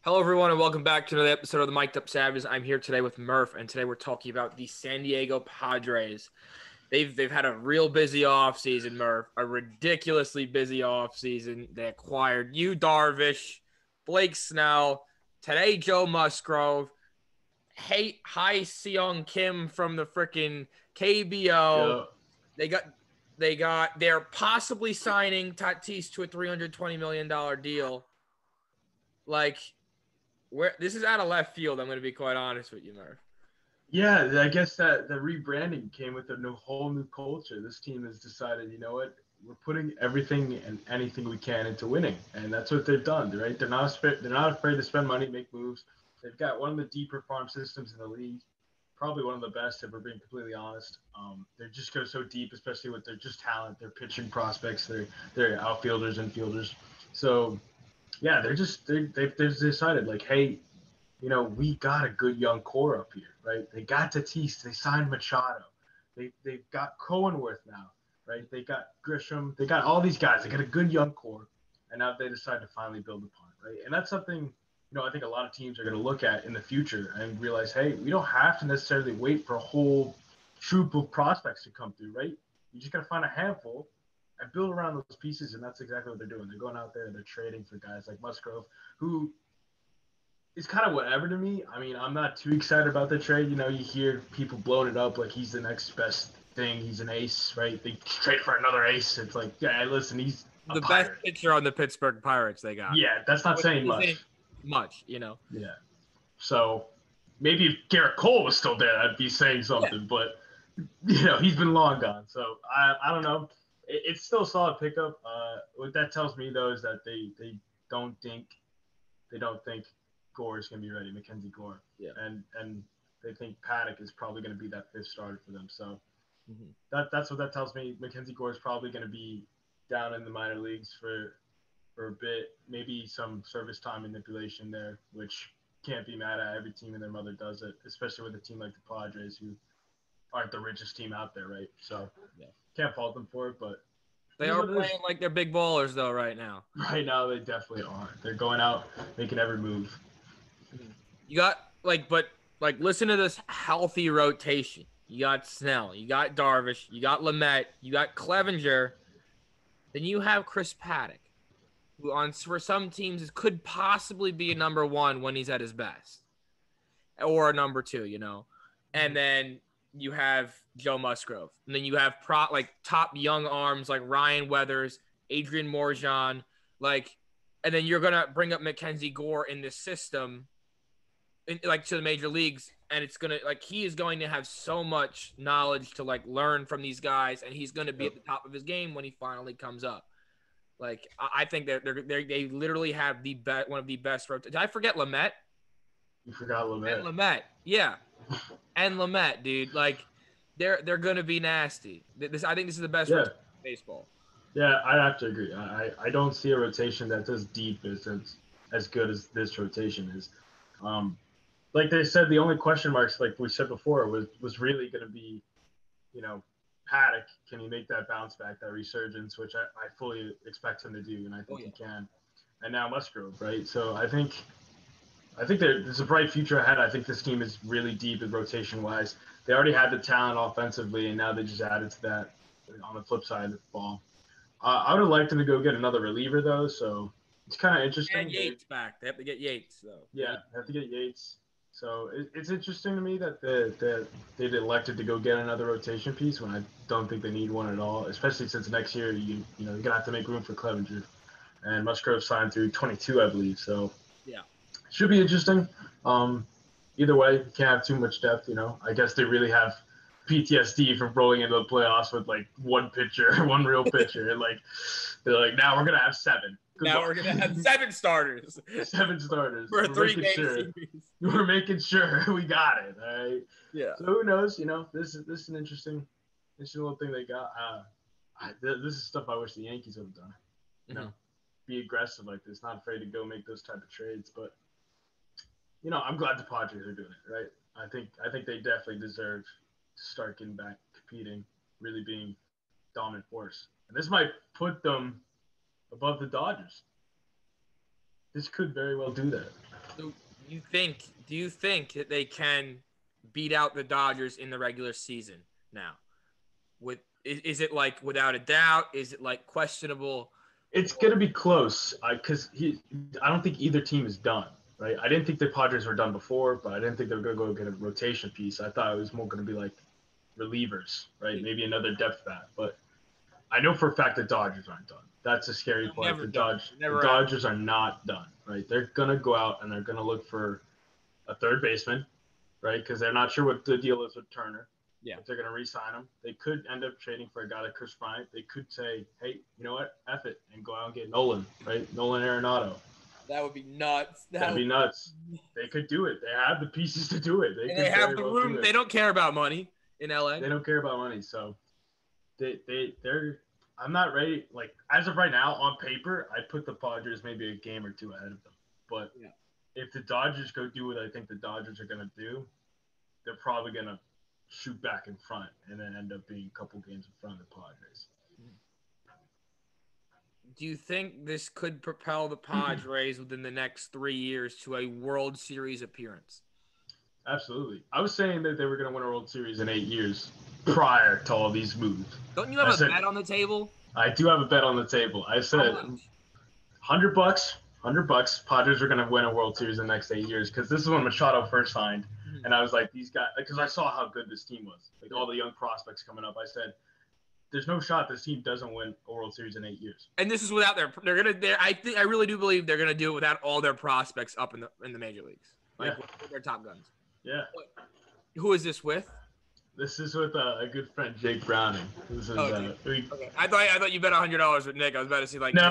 Hello, everyone, and welcome back to another episode of the Mic'd Up Savages. I'm here today with Murph, and today we're talking about the San Diego Padres. They've had a real busy offseason, Murph, a ridiculously busy offseason. They acquired Yu Darvish, Blake Snell, today Joe Musgrove, Hai Seong Kim from the freaking KBO. Yeah. They're possibly signing Tatis to a $320 million deal. Like, where this is out of left field, I'm going to be quite honest with you, Murph. Yeah, I guess that the rebranding came with a whole new culture. This team has decided, you know what, we're putting everything and anything we can into winning, and that's what they've done. Right? They're not afraid to spend money, make moves. They've got one of the deeper farm systems in the league, probably one of the best, if we're being completely honest. They just go so deep, especially with their just talent, their pitching prospects, their outfielders and fielders. So yeah, they've decided like, hey, we got a good young core up here, right? They got Tatis, they signed Machado, they've got Cohenworth now, right? They got Grisham, they got all these guys. They got a good young core, and now they decide to finally build upon it, right? And that's something I think a lot of teams are going to look at in the future and realize, hey, we don't have to necessarily wait for a whole troop of prospects to come through, right? You just got to find a handful and build around those pieces, and that's exactly what they're doing. They're going out there and they're trading for guys like Musgrove, who it's kind of whatever to me. I mean, I'm not too excited about the trade. You hear people blowing it up like he's the next best thing. He's an ace, right? They trade for another ace. It's like, yeah, listen, he's a The best pirate. pitcher on the Pittsburgh Pirates they got. Yeah, that's not saying much. Yeah. So maybe if Garrett Cole was still there, I'd be saying something. But he's been long gone. So I don't know. It's still a solid pickup. What that tells me though is that they don't think Gore is going to be ready, Mackenzie Gore. Yeah. And they think Paddock is probably going to be that fifth starter for them. So Mm-hmm. that's what that tells me. Mackenzie Gore is probably going to be down in the minor leagues for a bit, maybe some service time manipulation there, which can't be mad at. Every team and their mother does it, especially with a team like the Padres, who aren't the richest team out there, right? So can't fault them for it, but They are playing like they're big ballers though right now. Right now, they definitely are. They're going out, making every move. You got listen to this healthy rotation. You got Snell, you got Darvish, you got Lamet, you got Clevenger, then you have Chris Paddock, who for some teams could possibly be a number one when he's at his best, or a number two, and then you have Joe Musgrove, and then you have top young arms like Ryan Weathers, Adrian Morjan, and then you're gonna bring up Mackenzie Gore in this system, to the major leagues, and it's gonna he is going to have so much knowledge to learn from these guys, and he's gonna be at the top of his game when he finally comes up. I think that they literally have one of the best rotations. Did I forget Lamet? You forgot Lamet. And Lamet, yeah. And Lamet, dude, they're gonna be nasty. I think this is the best rotation in baseball. Yeah, I have to agree. I don't see a rotation that's as deep as good as this rotation is. Like they said, the only question marks, like we said before, was really going to be, Paddock. Can he make that bounce back, that resurgence, which I fully expect him to do, and I think he can. And now Musgrove, right? So I think there's a bright future ahead. I think this team is really deep in rotation wise. They already had the talent offensively, and now they just added to that on the flip side of the ball. I would have liked them to go get another reliever though, so it's kind of interesting. And Yates back. They have to get Yates though. Yeah, they have to get Yates. So it's interesting to me that they elected to go get another rotation piece when I don't think they need one at all, especially since next year you're gonna have to make room for Clevenger, and Musgrove signed through 22, I believe. So yeah, should be interesting. Either way, you can't have too much depth. I guess they really have PTSD from rolling into the playoffs with one pitcher, one real pitcher, and they're like, now we're gonna have seven. Now we're gonna have 7 starters. 7 starters for a 3-game series. We're making sure we got it. All right. Yeah. So who knows? This is an interesting little thing they got. This is stuff I wish the Yankees would have done. Be aggressive like this, not afraid to go make those type of trades. But I'm glad the Padres are doing it. Right. I think they definitely deserve to start getting back competing, really being dominant force. And this might put them above the Dodgers. This could very well do that. So do you think that they can beat out the Dodgers in the regular season now? Is it like without a doubt? Is it like questionable? It's gonna be close because I don't think either team is done. Right. I didn't think the Padres were done before, but I didn't think they were gonna go get a rotation piece. I thought it was more gonna be like relievers, right? Maybe another depth bat, but I know for a fact the Dodgers aren't done. That's a scary They're part. never done. The Dodgers are not done, right? They're gonna go out and they're gonna look for a third baseman, right? Because they're not sure what the deal is with Turner. Yeah. If they're gonna re-sign him, they could end up trading for a guy like Chris Bryant. They could say, hey, you know what, F it, and go out and get Nolan, right? Nolan Arenado. That would be nuts. That'd be nuts. They could do it. They have the pieces to do it. They have the room. They don't care about money in LA. They don't care about money, so they're. I'm not ready. Like as of right now, on paper, I put the Padres maybe a game or two ahead of them. But if the Dodgers go do what I think the Dodgers are gonna do, they're probably gonna shoot back in front and then end up being a couple games in front of the Padres. Do you think this could propel the Padres within the next 3 years to a World Series appearance? Absolutely. I was saying that they were going to win a World Series in 8 years prior to all these moves. Don't you have a bet on the table? I do have a bet on the table. I said $100, $100. Padres are going to win a World Series in the next 8 years because this is when Machado first signed. Mm-hmm. And I was like, these guys, because I saw how good this team was. Like all the young prospects coming up. I said, there's no shot this team doesn't win a World Series in 8 years. And this is without I really do believe they're gonna do it without all their prospects up in the major leagues, like with their top guns. Yeah. Who is this with? This is with a good friend, Jake Browning. This is, okay. I thought you bet $100 with Nick. I was about to see like no.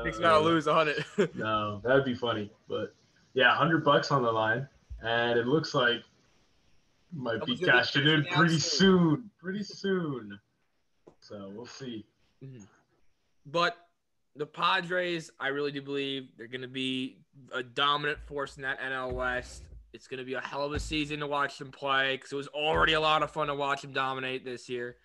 Nick's gotta lose 100. No, that'd be funny, but yeah, $100 on the line, and it looks like might be cashing in pretty soon. So we'll see. Mm-hmm. But the Padres, I really do believe they're going to be a dominant force in that NL West. It's going to be a hell of a season to watch them play because it was already a lot of fun to watch them dominate this year.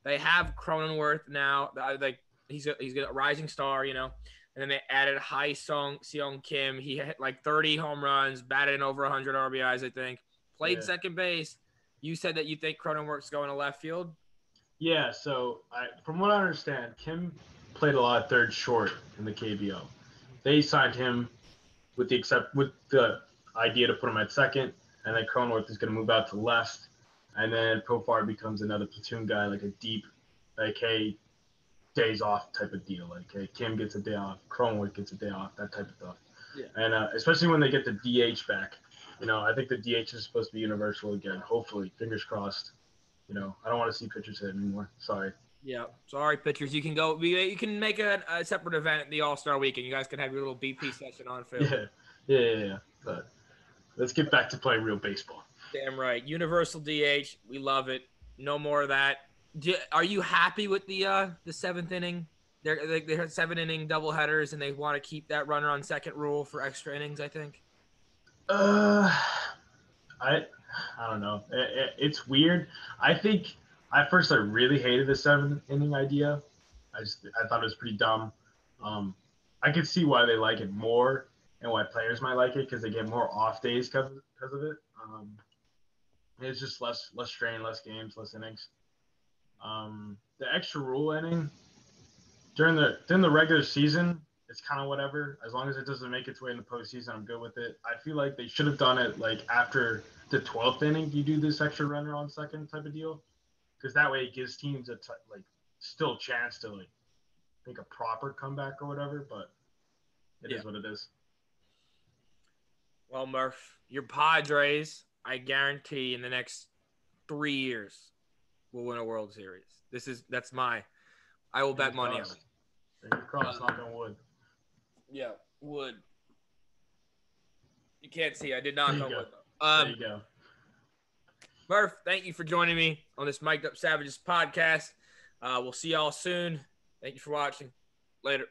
They have Cronenworth now. Like he's a rising star, you know. And then they added Seong Kim. He hit like 30 home runs, batted in over 100 RBIs, I think. Played second base. You said that you think Cronenworth's going to left field? Yeah, so from what I understand, Kim played a lot of third short in the KBO. They signed him with the idea to put him at second, and then Cronenworth is going to move out to left, and then Profar becomes another platoon guy, like a deep, like, hey, days off type of deal. Like, hey, Kim gets a day off, Cronenworth gets a day off, that type of stuff. Yeah. And especially when they get the DH back. You know, I think the DH is supposed to be universal again. Hopefully, fingers crossed. You know, I don't want to see pitchers hit anymore. Sorry. Yeah, sorry, pitchers. You can go. You can make a separate event the All-Star Weekend. You guys can have your little BP session on film. Yeah. But let's get back to playing real baseball. Damn right. Universal DH. We love it. No more of that. Are you happy with the seventh inning? They're 7-inning doubleheaders, and they want to keep that runner on second rule for extra innings, I think. I don't know. It's weird. I think at first I really hated the 7-inning idea. I thought it was pretty dumb. I could see why they like it more and why players might like it because they get more off days because of it. It's just less strain, less games, less innings. The extra rule inning during the regular season, it's kind of whatever. As long as it doesn't make its way in the postseason, I'm good with it. I feel like they should have done it like after the 12th inning. You do this extra runner on second type of deal, because that way it gives teams still a chance to like make a proper comeback or whatever. But it is what it is. Well, Murph, your Padres, I guarantee in the next 3 years will win a World Series. I will bet money on it. Fingers crossed, knock on wood. Yeah, wood. You can't see. I did not know wood. There you go. Murph, thank you for joining me on this Mic'd Up Savages podcast. We'll see y'all soon. Thank you for watching. Later.